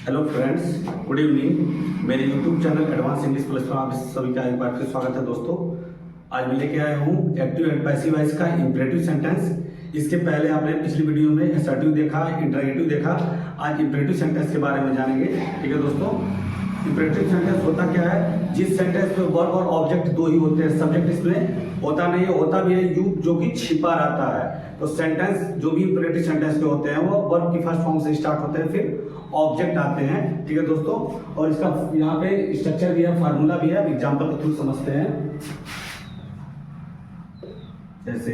Hello friends, good evening. मेरे YouTube channel advance English plus में आप सभी का एक बार फिर स्वागत है दोस्तों। आज मैं लेके आया हूँ एक्टिव एंड पैसिव वॉइस का इंपरेटिव सेंटेंस। इसके पहले आपने पिछली वीडियो में असर्टिव देखा, इंटरगेटिव देखा। आज इंपरेटिव सेंटेंस के बारे में जानेंगे। ठीक है दोस्तों, इंपरेटिव सेंटेंस होता क्या है? जिस सेंटेंस में वर्ब और ऑब्जेक्ट दो ही होते हैं, सब्जेक्ट इसमें होता नहीं है, होता भी है यू जो कि छिपा रहता है। तो सेंटेंस जो भी इंपरेटिव सेंटेंस के होते हैं वो वर्ब की फर्स्ट फॉर्म से स्टार्ट होते हैं, फिर ऑब्जेक्ट आते हैं। ठीक है दोस्तों, और इसका यहाँ पे स्ट्रक्चर भी है, फार्मूला भी है, एग्जांपल के थ्रू समझते हैं। जैसे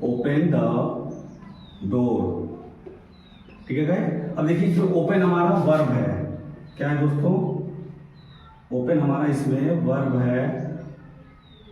ओपन द डोर। ठीक है गाइस, अब देखिए इसमें ओपन हमारा वर्ब है। क्या है दोस्तों? ओपन हमारा इसमें वर्ब है।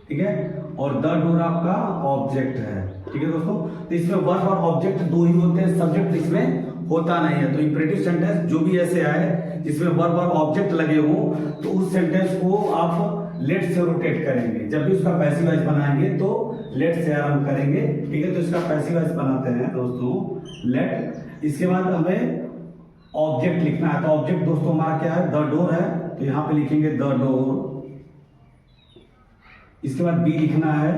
ठीक है, और द डोर आपका ऑब्जेक्ट है। ठीक है दोस्तों, तो इसमें वर्ब और ऑब्जेक्ट दो ही होते हैं, सब्जेक्ट इसमें होता नहीं है। तो इंपरेटिव सेंटेंस जो भी ऐसे आए जिसमें वर्ब और ऑब्जेक्ट लगे हो, तो उस सेंटेंस को आप लेट से रोटेट करेंगे। जब भी उसका पैसिव वॉइस बनाएंगे तो लेट से आरंभ करेंगे। ठीक है, तो इसका पैसिव वॉइस बनाते हैं दोस्तों लेट। इसके बाद हमें ऑब्जेक्ट लिखना है। तो ऑब्जेक्ट दोस्तों हमारा क्या है? द डोर है, तो यहाँ पे लिखेंगे द डोर। इसके बाद बी लिखना है,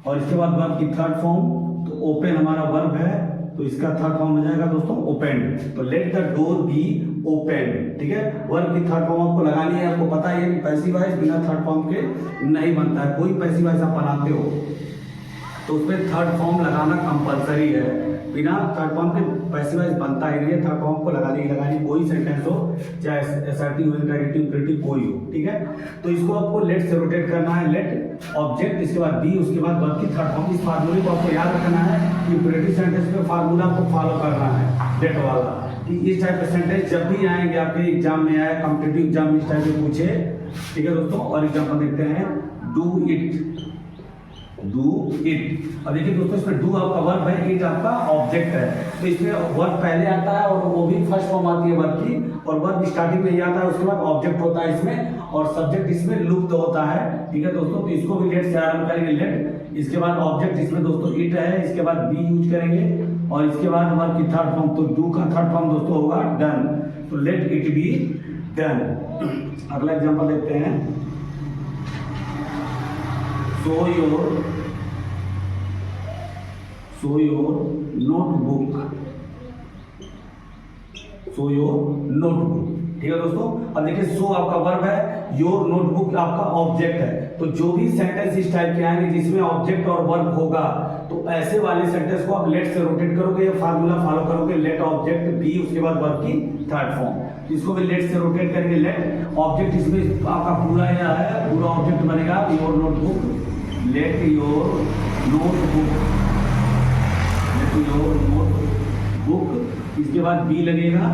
और इसके बाद वर्ब की थर्ड फॉर्म। तो ओपन हमारा वर्ब है, तो इसका थर्ड फॉर्म हो जाएगा दोस्तों ओपन। तो let the door be open. ठीक है, वर्ब की थर्ड फॉर्म आपको लगानी है। आपको पता है कि पैसिव वॉइस बिना थर्ड फॉर्म के नहीं बनता है। कोई पैसिव वॉइस आप बनाते हो तो उसमें थर्ड फॉर्म लगाना कंपलसरी है। बिना थर्ड फॉर्म के पैसिव वॉइस बनता ही नहीं है। थर्ड फॉर्म को लगानी ही लगानी, कोई सेंटेंस हो, चाहे असर्टिव हो, इंटरगेटिव, इंपरेटिव कोई हो। ठीक है, तो इसको आपको लेट से रोटेट करना है। लेट ऑब्जेक्ट, इसके बाद बी, उसके बाद वर्ब की थर्ड फॉर्म। इस फार्मूले को आपको याद रखना है कि इंपरेटिव सेंटेंस में फार्मूला आपको फॉलो करना है लेट वाला। कि इस टाइप के सेंटेंस जब भी आएंगे आपके एग्जाम में आए, कॉम्पिटिटिव एग्जाम में इस टाइप के पूछे। ठीक है दोस्तों, और एग्जाम्पल देखते हैं। Do it, do it. अब देखिए दोस्तों, इसमें डू आपका वर्ब है, इट आपका ऑब्जेक्ट है। तो इसमें वर्ब पहले आता है और वो भी फर्स्ट फॉर्म आती है वर्ब की, और वर्ब स्टार्टिंग में ही आता है, उसके बाद ऑब्जेक्ट होता है इसमें, और सब्जेक्ट इसमें लुप्त होता है। ठीक है दोस्तों, तो इसको भी लेट से आरंभ करेंगे, लेट। इसके बाद ऑब्जेक्ट इसमें दोस्तों इट है, इसके बाद बी यूज करेंगे, और इसके बाद वर्ब की थर्ड फॉर्म। तो डू का थर्ड फॉर्म दोस्तों होगा डन। तो लेट इट बी डन। अगला एग्जांपल देखते हैं। Show your notebook. Show your notebook. ठीक है दोस्तों, अब देखिए शो आपका वर्ब है, योर नोटबुक आपका ऑब्जेक्ट है। तो जो भी सेंटेंस इस टाइप के आएंगे जिसमें ऑब्जेक्ट और वर्ब होगा, तो ऐसे वाले सेंटेंस को आप लेट से रोटेट करोगे या फार्मूला फॉलो करोगे। लेट ऑब्जेक्ट बी, उसके बाद वर्ब की थर्ड फॉर्म। इसको भी लेट से रोटेट करेंगे। लेट ऑब्जेक्ट इसमें आपका पूरा यह है, पूरा ऑब्जेक्ट बनेगा your notebook. Late your notebook, your notebook. इसके बाद बी लगेगा,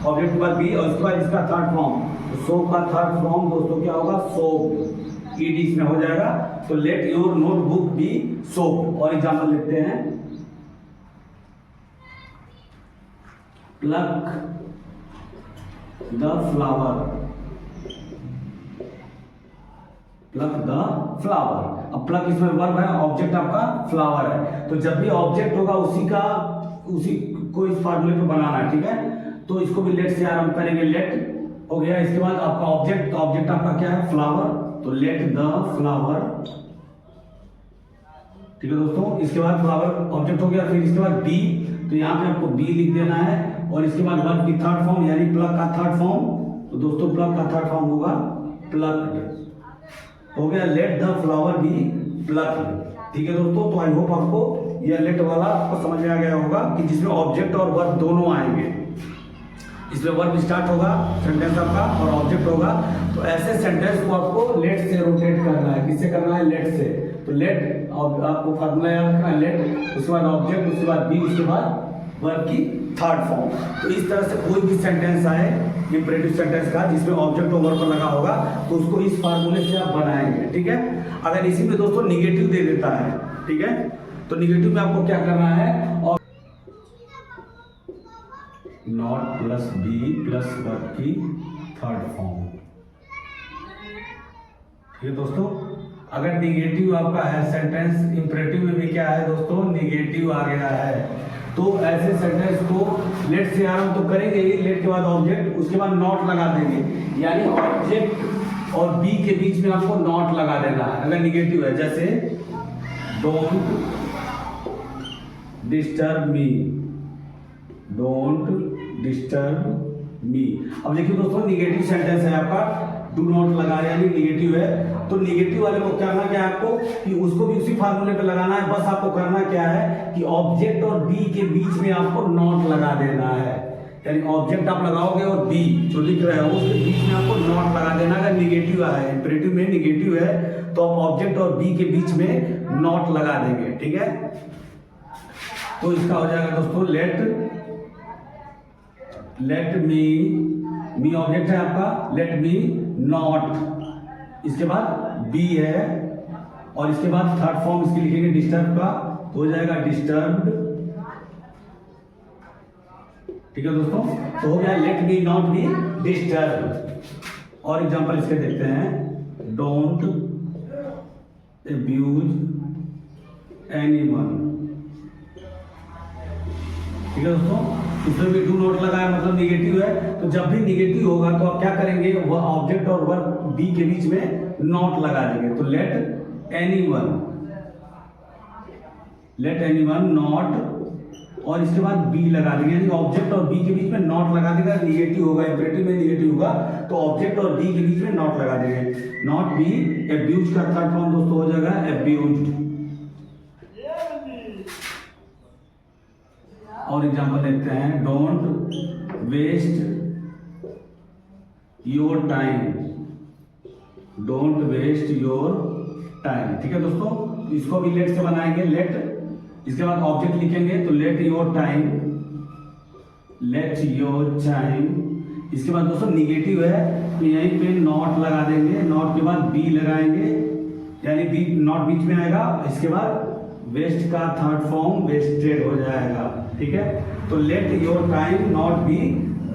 ऑब्जेक्ट के बाद बी, और उसके बाद इसका थर्ड फॉर्म। तो सो का थर्ड फॉर्म दोस्तों क्या होगा? सोप। ईडी इसमें हो जाएगा। तो let your notebook be soap. और एग्जांपल लेते हैं। Pluck the flower, pluck the flower. अब प्लक इसमें वर्ब है, ऑब्जेक्ट आपका फ्लावर है। तो जब भी ऑब्जेक्ट होगा उसी को इस फार्मूले पे बनाना है। ठीक है, तो इसको भी लेट से आरंभ करेंगे। लेट हो गया, इसके बाद आपका ऑब्जेक्ट, तो ऑब्जेक्ट आपका क्या है? फ्लावर। तो लेट द फ्लावर। ठीक है दोस्तों, इसके बाद फ्लावर ऑब्जेक्ट हो गया। फिर इसके बाद बी, तो यहाँ पे आपको बी लिख देना है, और इसके बाद वर्ब की थर्ड फॉर्म यानी प्लक का थर्ड फॉर्म। तो दोस्तों प्लक का थर्ड फॉर्म होगा प्लक्ड। हो गया, let the flower be plucked. ठीक है दोस्तों, तो आई होप आपको यह लेट वाला आपको समझ में आ गया होगा कि जिसमें ऑब्जेक्ट और वर्ब दोनों आएंगे। इसमें वर्ब स्टार्ट होगा सेंटेंस आपका, और ऑब्जेक्ट होगा। तो ऐसे सेंटेंस को आपको लेट से रोटेट करना है। किससे करना है? लेट से। तो लेट आपको फार्मूला याद रखना है। लेट, उसके बाद ऑब्जेक्ट, उसके बाद बी, उसके बाद वर्ब की थर्ड फॉर्म। तो इस तरह से कोई भी सेंटेंस आए इंपरेटिव सेंटेंस का जिसमें ऑब्जेक्ट और वर्ब लगा होगा, तो उसको इस फार्मूले से आप बनाएंगे। ठीक है, अगर इसी में दोस्तों निगेटिव दे देता है, ठीक है, तो निगेटिव में आपको क्या करना है? और not plus be plus verb की थर्ड फॉर्म। ठीक है दोस्तों, अगर निगेटिव आपका है सेंटेंस, इंपरेटिव में भी क्या है दोस्तों? निगेटिव आ गया है। तो ऐसे सेंटेंस को लेट से आरंभ तो करेंगे ही, लेट के बाद ऑब्जेक्ट, उसके बाद नॉट लगा देंगे, यानी ऑब्जेक्ट और बी के बीच में आपको नॉट लगा देना है अगर निगेटिव है। जैसे don't disturb me, don't disturb me. अब देखिए दोस्तों निगेटिव सेंटेंस है आपका, डू नॉट लगा यानी निगेटिव है, तो निगेटिव वाले को क्या करना क्या है आपको कि उसको भी उसी फार्मूले पे लगाना है। बस आपको करना क्या है कि ऑब्जेक्ट और बी के बीच में आपको नॉट लगा देना है, यानी ऑब्जेक्ट आप लगाओगे और बी जो लिख रहे हो उसके बीच में आपको नॉट लगा देना। अगर निगेटिव है, इंपेरेटिव में निगेटिव है तो आप ऑब्जेक्ट और बी के बीच में नॉट लगा देंगे, ठीक है। तो इसका हो जाएगा दोस्तों लेट मी ऑब्जेक्ट है आपका, लेट मी नॉट, इसके बाद बी है और इसके बाद थर्ड फॉर्म इसकी लिखेंगे डिस्टर्ब का, तो हो जाएगा डिस्टर्ब्ड, ठीक है दोस्तों। तो हो गया let me not be disturb. और एग्जांपल इसके देखते हैं, डोंट अब्यूज एनीवन, ठीक है दोस्तों। इसमें भी डू नॉट लगा है मतलब निगेटिव है, तो जब भी निगेटिव होगा तो आप क्या करेंगे, वह ऑब्जेक्ट और वर्ब बी के बीच में नॉट लगा देंगे। तो लेट एनीवन नॉट और इसके बाद बी लगा देंगे, यानी ऑब्जेक्ट और बी के बीच में नॉट लगा देगा। निगेटिव होगा, इंपेरेटिव में निगेटिव होगा तो ऑब्जेक्ट और बी के बीच में नॉट लगा देंगे। नॉट बी अब्यूज का थर्ड फॉर्म दोस्तों हो जाएगा अब्यूज्ड। और एग्जांपल देखते हैं, don't waste your time, don't waste your time, ठीक है दोस्तों। इसको भी लेट से बनाएंगे, लेट इसके बाद ऑब्जेक्ट लिखेंगे तो लेट योर टाइम, इसके बाद दोस्तों निगेटिव है तो यहीं पे नॉट लगा देंगे, नॉट के बाद बी लगाएंगे, यानी बी नॉट बीच में आएगा, इसके बाद वेस्ट का थर्ड फॉर्म वेस्टेड हो जाएगा, ठीक है। तो let your time not be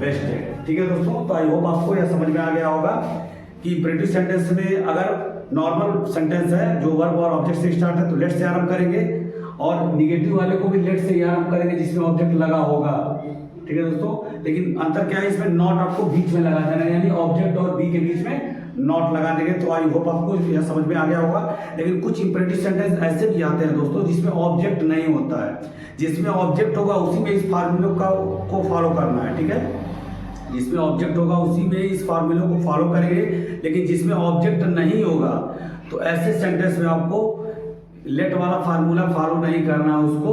wasted, ठीक है दोस्तों। तो आई होप आपको यह समझ में आ गया होगा कि इंपेरेटिव सेंटेंस में अगर नॉर्मल सेंटेंस है जो वर्ब और ऑब्जेक्ट से स्टार्ट है तो लेट से आरंभ करेंगे, और निगेटिव वाले को भी लेट से ही आरंभ करेंगे जिसमें ऑब्जेक्ट लगा होगा, ठीक है दोस्तों। लेकिन अंतर क्या है, इसमें नॉट आपको बीच में लगा देना है, यानी ऑब्जेक्ट और बी के बीच में नॉट लगा देंगे। तो आई होप आपको यह समझ में आ गया होगा। लेकिन कुछ इंपेरेटिव सेंटेंस ऐसे भी आते हैं दोस्तों जिसमें ऑब्जेक्ट नहीं होता है, जिसमें ऑब्जेक्ट होगा उसी में इस फार्मूले को फॉलो करना है, ठीक है। जिसमें ऑब्जेक्ट होगा उसी में इस फार्मूले को फॉलो करेंगे, लेकिन जिसमें ऑब्जेक्ट नहीं होगा तो ऐसे सेंटेंस में आपको लेट वाला फार्मूला फॉलो नहीं करना, उसको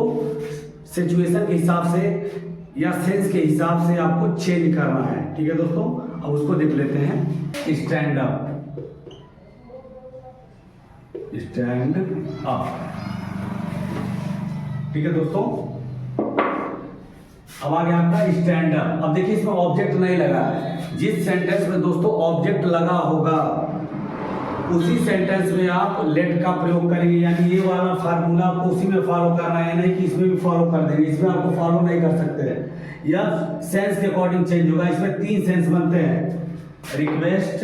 सिचुएशन के हिसाब से या सेंस के हिसाब से आपको चेंज करना है, ठीक है दोस्तों। अब उसको देख लेते हैं, स्टैंड अप, ठीक है दोस्तों। अब आ गया आपका स्टैंड अप। अब देखिए इसमें ऑब्जेक्ट नहीं लगा है, जिस सेंटेंस में दोस्तों ऑब्जेक्ट लगा होगा उसी सेंटेंस में आप लेट का प्रयोग करेंगे, यानी ये वाला फार्मूला आपको उसी में फॉलो करना है, नहीं कि इसमें भी फॉलो कर देंगे, इसमें आपको फॉलो नहीं कर सकते, या सेंस के अकॉर्डिंग चेंज होगा। इसमें 3 सेंस बनते हैं, रिक्वेस्ट,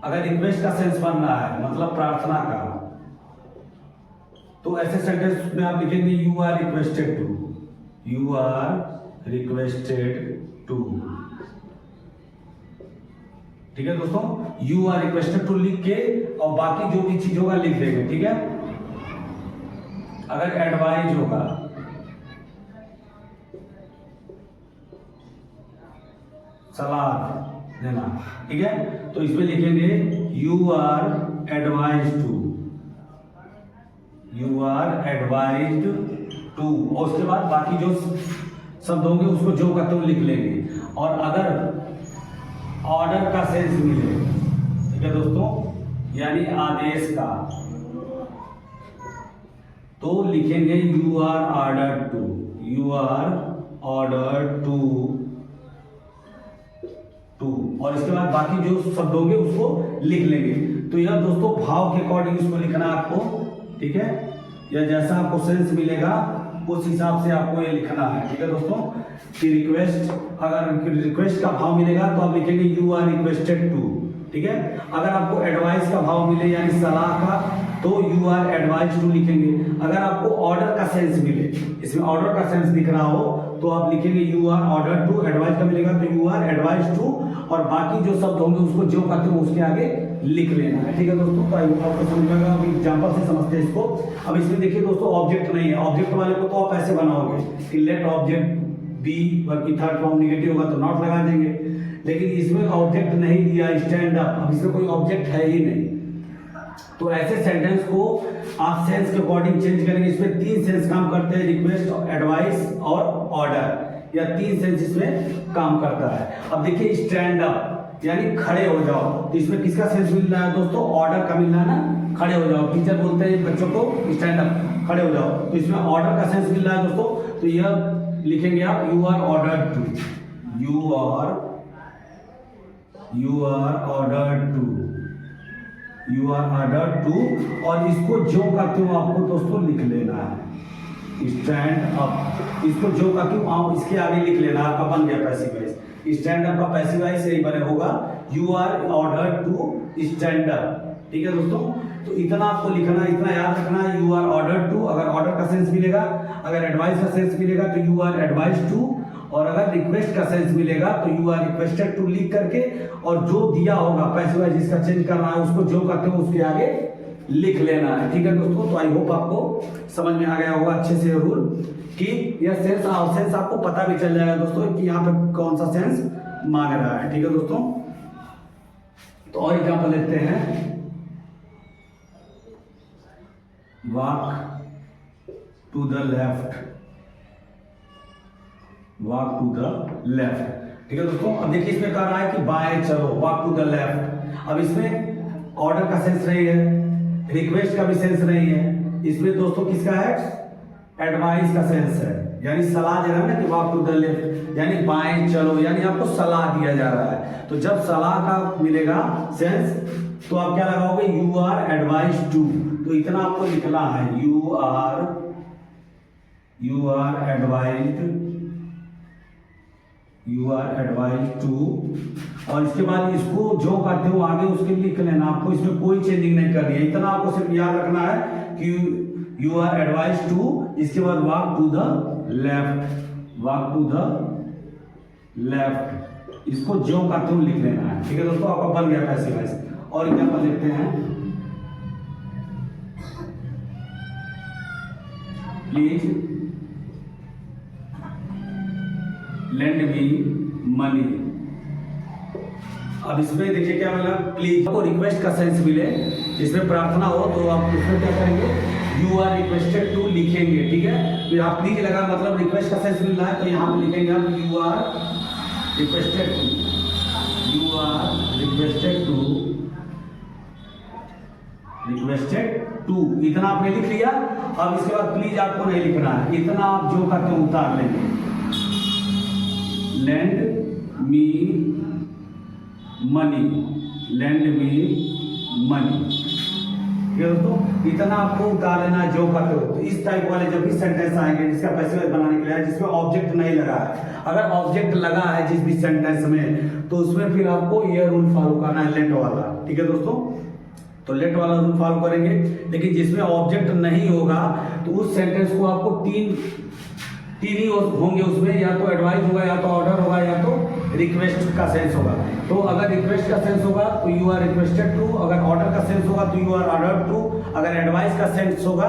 अगर रिक्वेस्ट का सेंस बन रहा है मतलब प्रार्थना का, तो ऐसे सेंटेंस में आप लिखेंगे यू आर रिक्वेस्टेड टू, ठीक है दोस्तों। यू आर रिक्वेस्टेड टू लिख के और बाकी जो भी चीज होगा लिख देंगे, ठीक है। अगर एडवाइज होगा, सलाह देना, ठीक है, तो इसमें लिखेंगे यू आर एडवाइज्ड टू, और उसके बाद बाकी जो शब्द होंगे उसको जो कहते हैं लिख लेंगे। और अगर ऑर्डर का सेंस मिले, ठीक है दोस्तों, यानी आदेश का, तो लिखेंगे यू आर ऑर्डर्ड टू, और इसके बाद बाकी जो शब्द होंगे उसको लिख लेंगे। तो यह दोस्तों भाव के अकॉर्डिंग इसको लिखना है आपको, ठीक है, या जैसा आपको सेंस मिलेगा उस हिसाब से आपको ये लिखना है, ठीक है दोस्तों। कि रिक्वेस्ट, अगर रिक्वेस्ट का भाव मिलेगा तो आप लिखेंगे यू आर रिक्वेस्टेड टू, ठीक है। अगर आपको एडवाइस का भाव मिले यानी सलाह का, तो यू आर एडवाइज टू लिखेंगे। अगर आपको ऑर्डर का सेंस मिले, इसमें ऑर्डर का सेंस दिख रहा हो तो आप लिखेंगे you are order to, advise का मिलेगा तो यू आर एडवाइज टू, और बाकी जो शब्द होंगे उसको जो कहते हो उसके आगे लिख लेना है। ठीक है दोस्तों, तो आई होप आपको समझ में आएगा। अभी एग्जांपल से समझते हैं इसको। अब इसमें देखिए दोस्तों ऑब्जेक्ट नहीं है, ऑब्जेक्ट वाले को तो आप ऐसे बनाओगे कि लेट ऑब्जेक्ट बी, बाकी थर्ड फॉर्म निगेटिव होगा तो नॉट लगा देंगे, लेकिन इसमें ऑब्जेक्ट नहीं दिया स्टैंड अप, अब इसमें कोई ऑब्जेक्ट है ही नहीं। तो ऐसे सेंटेंस को आप सेंस के अकॉर्डिंग चेंज करेंगे। इसमें 3 सेंस काम करते हैं, रिक्वेस्ट, एडवाइस और ऑर्डर, या 3 सेंस इसमें काम करता है। अब देखिए स्टैंड अप यानी खड़े हो जाओ, तो इसमें किसका सेंस मिल रहा है दोस्तों? ऑर्डर का मिल रहा है ना, खड़े हो जाओ। टीचर बोलते हैं बच्चों को स्टैंड अप, खड़े हो जाओ, तो इसमें ऑर्डर का सेंस मिल रहा है दोस्तों। तो यह लिखेंगे आप you are ordered to, you are ordered to, you are ordered to, और इसको जो कहते हो आपको दोस्तों लिख लेना है स्टैंड अप। इसको जो कहते हो आप इसके आगे लिख लेना, आपका बन गया पैसिव वॉइस। स्टैंड अप का पैसिव वॉइस यही बने होगा, you are ordered to stand up. ठीक है दोस्तों, तो इतना आपको लिखना, इतना याद रखना, यू आर ऑर्डर्ड टू। अगर ऑर्डर का सेंस मिलेगा, अगर एडवाइस का सेंस मिलेगा तो यू आर एडवाइज टू, और अगर रिक्वेस्ट का सेंस मिलेगा तो यू आर रिक्वेस्टेड टू लिख करके, और जो दिया होगा पैसिव वॉइस जिसका चेंज करना है उसको जो कहते हो उसके आगे लिख लेना है। ठीक है दोस्तों, तो आई होप आपको समझ में आ गया होगा अच्छे से रूल कि यह सेंस आपको पता भी चल जाएगा दोस्तों कि यहाँ पे कौन सा सेंस मांग रहा है। ठीक है दोस्तों, तो और एग्जांपल लेते हैं। Walk to the left, walk to the left. ठीक है दोस्तों, अब देखिए इसमें कह रहा है कि बाएं चलो, वॉक टू द लेफ्ट। अब इसमें ऑर्डर का सेंस नहीं है, रिक्वेस्ट का भी सेंस नहीं है, इसमें दोस्तों किसका है? एडवाइस का सेंस है, यानी सलाह दे रहा है ना कि वॉक टू द लेफ्ट, यानी बाएं चलो, यानी आपको सलाह दिया जा रहा है। तो जब सलाह का मिलेगा सेंस तो आप क्या लगाओगे? You are advise to. तो इतना आपको लिखना है, you are advised, you are advise to, और इसके बाद इसको जो कहते हो आगे उसके लिख लेना। आपको इसमें कोई चेंजिंग नहीं करनी है, इतना आपको सिर्फ याद रखना है कि यू आर एडवाइज टू, इसके बाद walk to the left, walk to the left, इसको जो कहते हो लिख लेना है। ठीक है दोस्तों, आपका बन गया पैसिव वॉइस। और एग्जांपल देखते हैं। Please lend me money. अब इसमें देखिए क्या मिला, प्लीज। आपको रिक्वेस्ट का सेंस मिले, इसमें प्रार्थना हो तो आप इसमें क्या करेंगे? यू आर रिक्वेस्टेड टू लिखेंगे। ठीक है, तो यहाँ प्लीज लगा मतलब रिक्वेस्ट का सेंस मिल रहा है, तो यहाँ पे लिखेंगे आप you are requested to, you are requested to, इतना आपने लिख लिया। अब इसके बाद प्लीज आपको नहीं लिखना है, इतना आप जो करते हो उतार लेंगे, lend me money, lend me money। ठीक है दोस्तों, इतना आपको उतार लेना है जो करते हो। तो इस टाइप वाले जब भी सेंटेंस आएंगे जिसका पैसिव वॉइस बनाने के लिए जिसमें ऑब्जेक्ट नहीं लगा है, अगर ऑब्जेक्ट लगा है जिस भी सेंटेंस में तो उसमें फिर आपको ये रूल फॉलो करना है, लेट वाला। ठीक है दोस्तों, तो लेट वाला रूल फॉलो करेंगे। लेकिन जिसमें ऑब्जेक्ट नहीं होगा तो उस सेंटेंस को आपको तीन ही होंगे उसमें, या तो एडवाइस होगा, या तो ऑर्डर होगा, या तो रिक्वेस्ट का सेंस होगा। तो अगर रिक्वेस्ट का सेंस होगा तो यू आर रिक्वेस्टेड टू, अगर ऑर्डर का सेंस होगा तो यू आर ऑर्डर्ड टू, अगर एडवाइस का सेंस होगा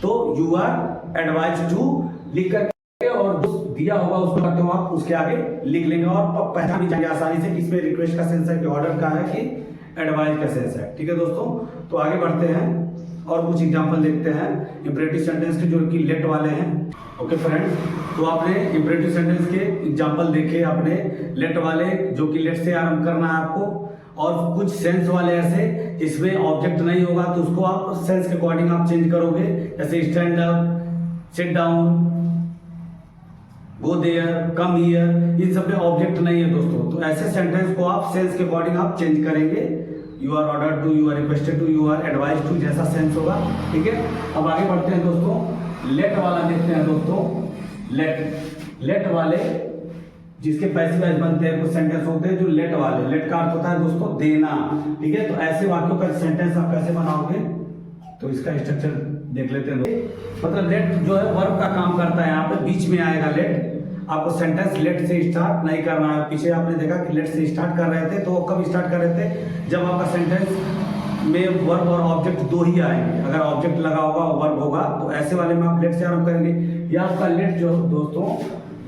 तो यू आर एडवाइज टू लिख करके, और जो दिया होगा उसको करते हो आप उसके आगे लिख लेंगे, और पहचान भी जाएंगे आसानी से कि इसमें रिक्वेस्ट का सेंस है कि ऑर्डर का है कि एडवाइस का सेंस है। ठीक है दोस्तों, तो आगे बढ़ते हैं और कुछ एग्जांपल देखते हैं इंपरेटिव सेंटेंस के जो कि लेट वाले हैं। ओके फ्रेंड, तो आपने इंपरेटिव सेंटेंस के एग्जांपल देखे, आपने लेट वाले जो कि लेट से आरंभ करना है आपको, और कुछ सेंस वाले ऐसे इसमें ऑब्जेक्ट नहीं होगा तो उसको आप सेंस के अकॉर्डिंग आप चेंज करोगे, जैसे stand up, sit down, go there, come here, इन सब में ऑब्जेक्ट नहीं है दोस्तों। तो ऐसे सेंटेंस को आप सेंस के अकॉर्डिंग आप चेंज करेंगे, you are ordered to, you are requested to, you are advise to, जैसा सेंस होगा। ठीक है, अब आगे बढ़ते हैं दोस्तों, लेट वाला देखते हैं दोस्तों। लेट वाले जिसके पैसिव वॉइस बनते हैं, कुछ सेंटेंस होते हैं जो लेट वाले, लेट का अर्थ होता है दोस्तों देना। ठीक है, तो ऐसे वाक्यों का सेंटेंस आप कैसे बनाओगे? तो इसका स्ट्रक्चर देख लेते हैं। मतलब लेट जो है वर्ब का काम करता है, यहाँ पे बीच में आएगा लेट। आपको सेंटेंस लेट से स्टार्ट नहीं करना है। पीछे आपने देखा कि लेट से स्टार्ट कर रहे थे, तो कब स्टार्ट कर रहे थे, जब आपका सेंटेंस में वर्ब और ऑब्जेक्ट दो ही आएंगे। अगर ऑब्जेक्ट लगा होगा वर्ब होगा, तो ऐसे वाले में आप लेट से आरंभ करेंगे। या आपका लेट जो दोस्तों,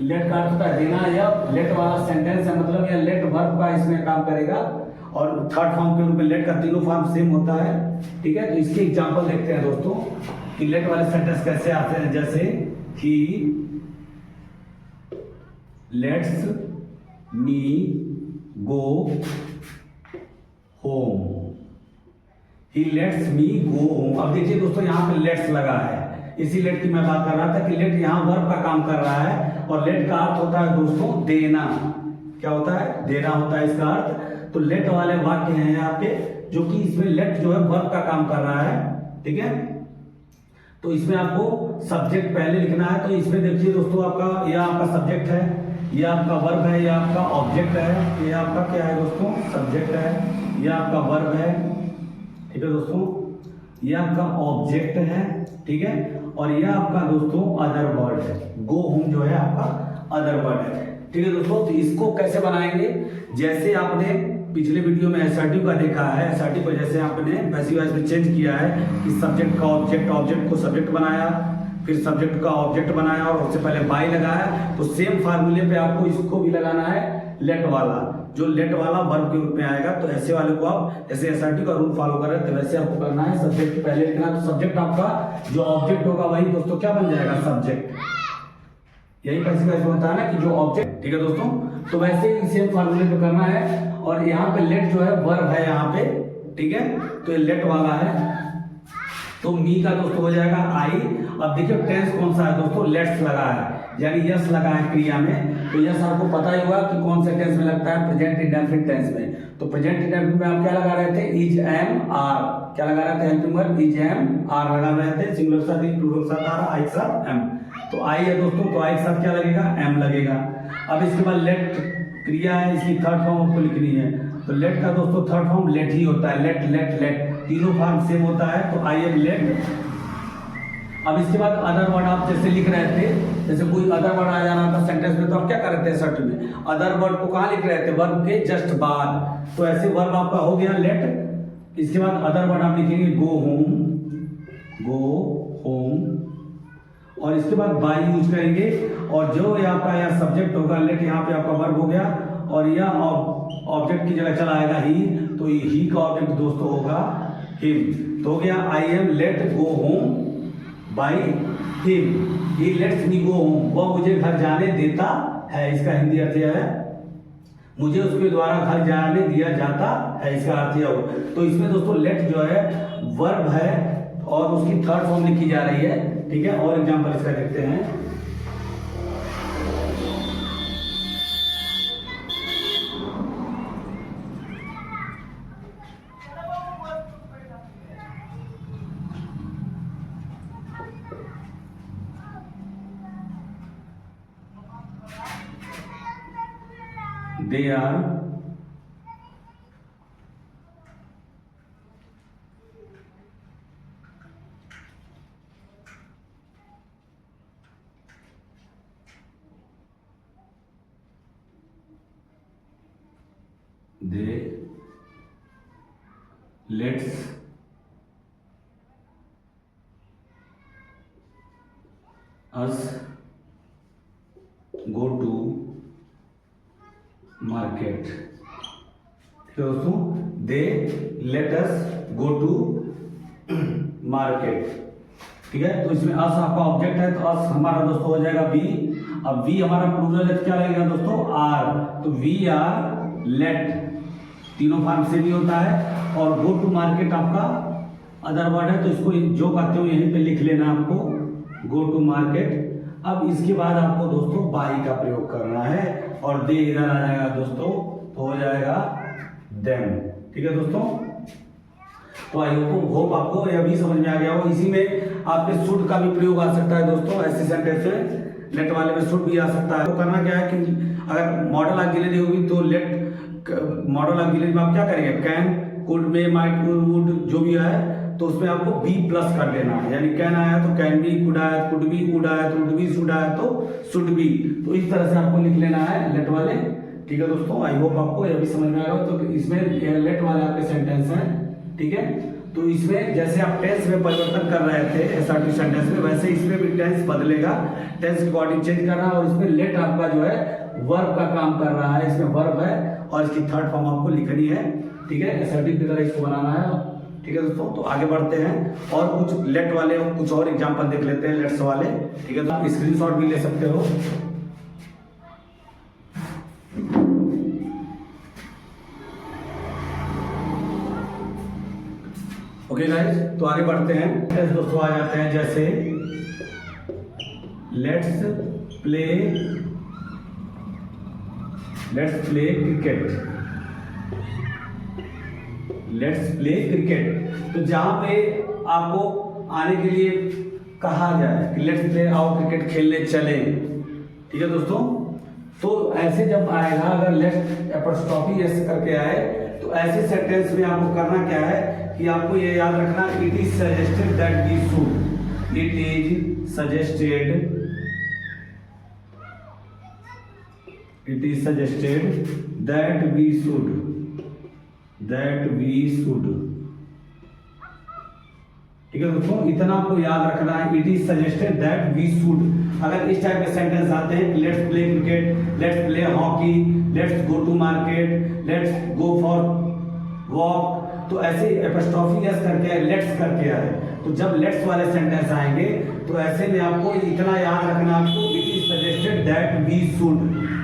लेट का अर्थ होता है देना, या लेट वाला सेंटेंस है, मतलब यह लेट वर्ब का इसमें काम करेगा। और थर्ड फॉर्म के रूप में लेट का तीनों फॉर्म सेम होता है, ठीक है। तो इसके एग्जांपल देखते हैं दोस्तों कि लेट वाले सेंटेंस कैसे आते हैं। जैसे ही let's me go home, he let's me go home. अब देखिए दोस्तों, यहाँ पे लेट्स लगा है, इसी लेट की मैं बात कर रहा था कि लेट यहाँ वर्ब का काम कर रहा है। और लेट का अर्थ होता है दोस्तों देना। क्या होता है? देना होता है इसका अर्थ। तो लेट वाले वाक्य हैं आपके, जो कि इसमें लेट जो है वर्ब का काम कर रहा है, ठीक है। तो इसमें आपको सब्जेक्ट पहले लिखना है। तो इसमें देखिए दोस्तों, आपका यह आपका सब्जेक्ट है, यह आपका वर्ब है, यह आपका ऑब्जेक्ट है, यह आपका क्या है दोस्तों, सब्जेक्ट है, यह आपका वर्ब है, ठीक है दोस्तों, यह आपका ऑब्जेक्ट है, ठीक है। और यह आपका दोस्तों अदर वर्ड है। गो होम जो है आपका अदर वर्ड है, ठीक है दोस्तों। तो इसको कैसे बनाएंगे? जैसे आपने पिछले वीडियो में एसआरटी का देखा है, एसआरटी को जैसे आपने पैसिव वॉइस में चेंज किया है कि सब्जेक्ट का ऑब्जेक्ट, ऑब्जेक्ट को सब्जेक्ट बनाया, फिर सब्जेक्ट का ऑब्जेक्ट बनाया और उससे पहले बाय लगाया। तो सेम फार्मूले पे आपको इसको भी लगाना है, लेट वाला, जो लेट वाला वर्ब के रूप में आएगा। तो ऐसे वाले को आप जैसे एसआरटी का रूल फॉलो कर रहे हैं, तो वैसे आपको करना है। सब्जेक्ट पहले लिखना, तो सब्जेक्ट आपका जो ऑब्जेक्ट होगा वही दोस्तों क्या बन जाएगा, सब्जेक्ट। यही पैसिव वॉइस में होता है ना कि जो ऑब्जेक्ट, ठीक है दोस्तों। तो वैसे ही सेम फार्मूले पे करना है। और यहाँ पे लेट जो है वर्ब है यहाँ पे, ठीक है। तो ये लेट वाला है। तो मी का दोस्तों हो जाएगा आई। अब देखिए टेंस कौन सा है दोस्तों, लेट्स लगा है, यानी यस लगा है क्रिया में। तो यस आपको पता ही होगा कि कौन से टेंस में लगता है, प्रेजेंट इंडेफिनिट टेंस में। तो प्रेजेंट इंडेफिनिट में आप क्या लगा रहे थे, इज एम आर। क्या लगा रहे थे, helping verb is am are लगा रहे थे। सिंगुलर के साथ इज, प्लूरल के साथ आर, आई के साथ एम। तो आई है दोस्तों, तो आई के साथ क्या लगेगा, एम लगेगा। अब इसके बाद लेट क्रिया है, इसकी थर्ड फॉर्म आपको लिखनी है। तो लेट का दोस्तों थर्ड फॉर्म लेट ही होता है, लेट लेट लेट, तीनों फॉर्म सेम होता है। तो आई एम लेट। अब इसके बाद अदर वर्ड आप जैसे लिख रहे थे, जैसे कोई अदर वर्ड आ जाना था सेंटेंस में, तो आप क्या कर रहे थे शर्ट में, अदर वर्ड को कहाँ लिख रहे थे, वर्ब के जस्ट बाद। तो ऐसे वर्ब आपका हो गया लेट। इसके बाद अदर वर्ड आप लिखेंगे गो होम, गो होम। और इसके बाद बाय यूज करेंगे। और जो ये आपका यहाँ सब्जेक्ट होगा लेट, यहाँ पे आपका वर्ब हो गया। और यह ऑब्जेक्ट की जगह चला आएगा ही। तो ही का ऑब्जेक्ट दोस्तों होगा हिम। तो हो गया I am let go home by him, he let's me go home, वह मुझे घर जाने देता है। इसका हिंदी अर्थ यह है, मुझे उसके द्वारा घर जाने दिया जाता है, इसका अर्थ यह होगा। तो इसमें दोस्तों लेट जो है वर्ब है और उसकी थर्ड फॉर्म लिखी जा रही है, ठीक है। और एग्जांपल इसका देखते हैं। They are let's us go to market. ठीक है दोस्तों, they let us go to market, ठीक है। तो इसमें अस आपका ऑब्जेक्ट है, तो अस हमारा दोस्तों हो जाएगा वी। अब वी हमारा प्लूरल है, क्या लगेगा दोस्तों, आर। तो वी आर लेट, तीनों फॉर्म से भी होता है। और गो टू मार्केट आपका अदर वर्ड है, तो इसको जो कहते हो यहीं पे लिख लेना आपको, गो टू मार्केट। अब इसके बाद आपको दोस्तों बाई का प्रयोग करना है, और दे इधर आ जाएगा दोस्तों, तो हो जाएगा देम, ठीक है दोस्तों। तो आई होप आपको यह भी समझ में आ गया हो। इसी में आपके शुड का भी प्रयोग आ सकता है दोस्तों, ऐसे सेंटेंस में लेट वाले में शुड भी आ सकता है। तो करना क्या है कि अगर मॉडल ऑक्सिलरी होगी तो लेट मॉडल ऑक्सिलरी में आप क्या करेंगे, can, could, may, might, would जो भी है तो उसमें आपको बी प्लस कर देना है, यानी कैन आया तो कैन बी, कुड आया तो कुड बी, वुड आया तो वुड बी, शुड आया तो शुड बी। तो इस तरह से आपको लिख लेना है लेट वाले। ठीक है दोस्तों, आई होप आपको यह भी समझ में आएगा। तो इसमें लेट वाले आपके सेंटेंस हैं। ठीक है, तो इसमें जैसे आप टेंस में परिवर्तन कर रहे थे एसआरटी सेंटेंस में, वैसे इसमें भी टेंस बदलेगा, टेंस के अकॉर्डिंग चेंज करना। और इसमें लेट आपका जो है वर्ब का काम कर रहा है, इसमें वर्ब है और इसकी थर्ड फॉर्म आपको लिखनी है। ठीक है, एसआरटी की तरह इसको बनाना है। ठीक है दोस्तों, तो आगे बढ़ते हैं और कुछ लेट वाले कुछ और एग्जांपल देख लेते हैं लेट्स वाले। ठीक है, तो आप स्क्रीनशॉट भी ले सकते हो। ओके गाइस, तो आगे बढ़ते हैं दोस्तों। आ जाते हैं जैसे let's play cricket. Let's play cricket, तो जहां पे आपको आने के लिए कहा जाए कि लेट्स प्ले, आओ क्रिकेट खेलने चले। ठीक है दोस्तों, तो ऐसे जब आएगा, अगर लेट्स एपॉस्ट्रोफी एस करके आए, तो ऐसे सेंटेंस में आपको करना क्या है कि आपको ये याद रखना, it is suggested that we should, it is suggested that we should, ठीक है दोस्तों, इतना आपको याद रखना है, it is suggested that we should. अगर इस टाइप के सेंटेंस आते हैं, let's play cricket, let's play hockey, let's go to market, let's go for walk, तो ऐसे एपॉस्ट्रोफी एस करके आए, लेट्स करके आए। तो जब लेट्स वाले सेंटेंस आएंगे तो ऐसे में आपको इतना याद रखना, आपको it is suggested that we should,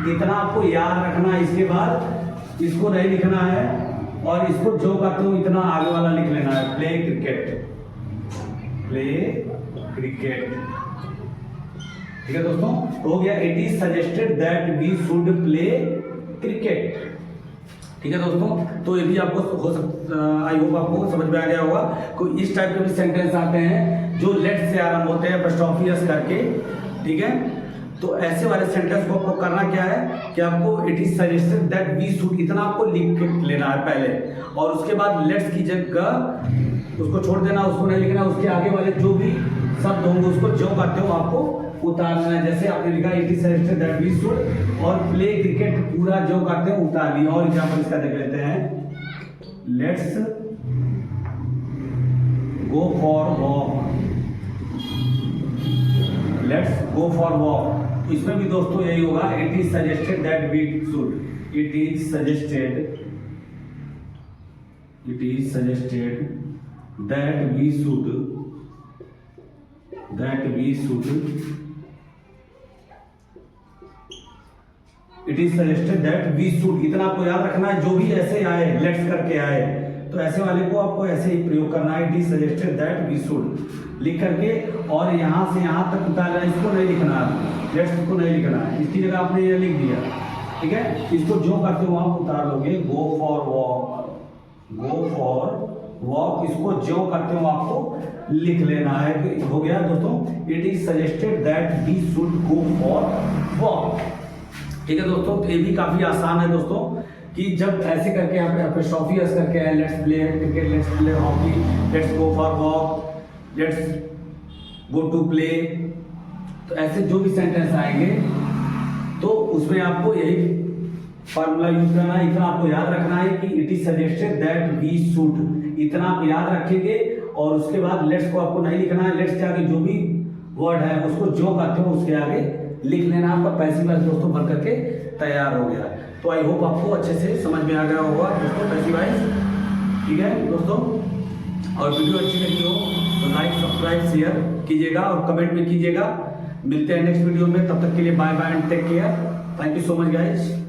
इतना आपको याद रखना। इसके बाद इसको नहीं लिखना है और इसको जो करते हो इतना आगे वाला लिख लेना है, प्ले क्रिकेट। ठीक है दोस्तों, तो हो गया it is suggested that we should play cricket. ठीक है दोस्तों, तो ये भी आपको हो सकता, आई होप आपको समझ में आ गया होगा। कोई इस टाइप के भी सेंटेंस आते हैं जो लेट से आरंभ होते हैं एपॉस्ट्रोफी एस करके। ठीक है, तो ऐसे वाले सेंटेंस को आपको करना क्या है कि आपको it is suggested that we should, इतना आपको लिख के लेना है पहले, और उसके बाद लेट्स की जगह उसको छोड़ देना, उसको नहीं लिखना, उसके आगे वाले जो भी शब्द होंगे उसको जो करते हो आपको उतारना है। जैसे आपने लिखा it is suggested that we should, और प्ले क्रिकेट पूरा जो करते हैं उतार लिया। और एग्जांपल इसका देख लेते हैं, let's go for walk, let's go for walk. तो इसमें भी दोस्तों यही होगा, it is suggested that we should, it is suggested that we should, it is suggested that we should, इतना आपको याद रखना है। जो भी ऐसे आए लेट्स करके आए तो ऐसे वाले को आपको ऐसे ही प्रयोग करना है, it is suggested that we should लिख करके, और यहाँ से यहाँ तक उतारना, इसको नहीं लिखना है, लेट्स को नहीं लिखना है, इसकी जगह आपने ये लिख दिया। ठीक है, इसको जो करते हो आप उतार लोगे, गो फॉर वॉक, इसको जो करते हो आपको लिख लेना है। हो गया दोस्तों, it is suggested that we should go for walk. ठीक है दोस्तों, तो ये भी काफी आसान है दोस्तों, कि जब ऐसे करके आप एपॉस्ट्रोफी एस करके आए, let's play cricket, let's play hockey, let's go for walk, let's go to play, तो ऐसे जो भी सेंटेंस आएंगे तो उसमें आपको यही फार्मूला यूज करना है। इतना आपको याद रखना है कि it is suggested that we should, इतना आप याद रखेंगे। और उसके बाद लेट्स को आपको नहीं लिखना है, लेट्स के आगे जो भी वर्ड है उसको जो करते हो उसके आगे लिख लेना। आपका पैसिव वॉइस दोस्तों बन करके तैयार हो गया। तो आई होप आपको अच्छे से समझ में आ गया होगा दोस्तों पैसिव वॉइस। ठीक है दोस्तों, और वीडियो अच्छी लगी हो तो लाइक सब्सक्राइब शेयर कीजिएगा और कमेंट में कीजिएगा। मिलते हैं नेक्स्ट वीडियो में, तब तक के लिए bye bye and take care. Thank you so much guys.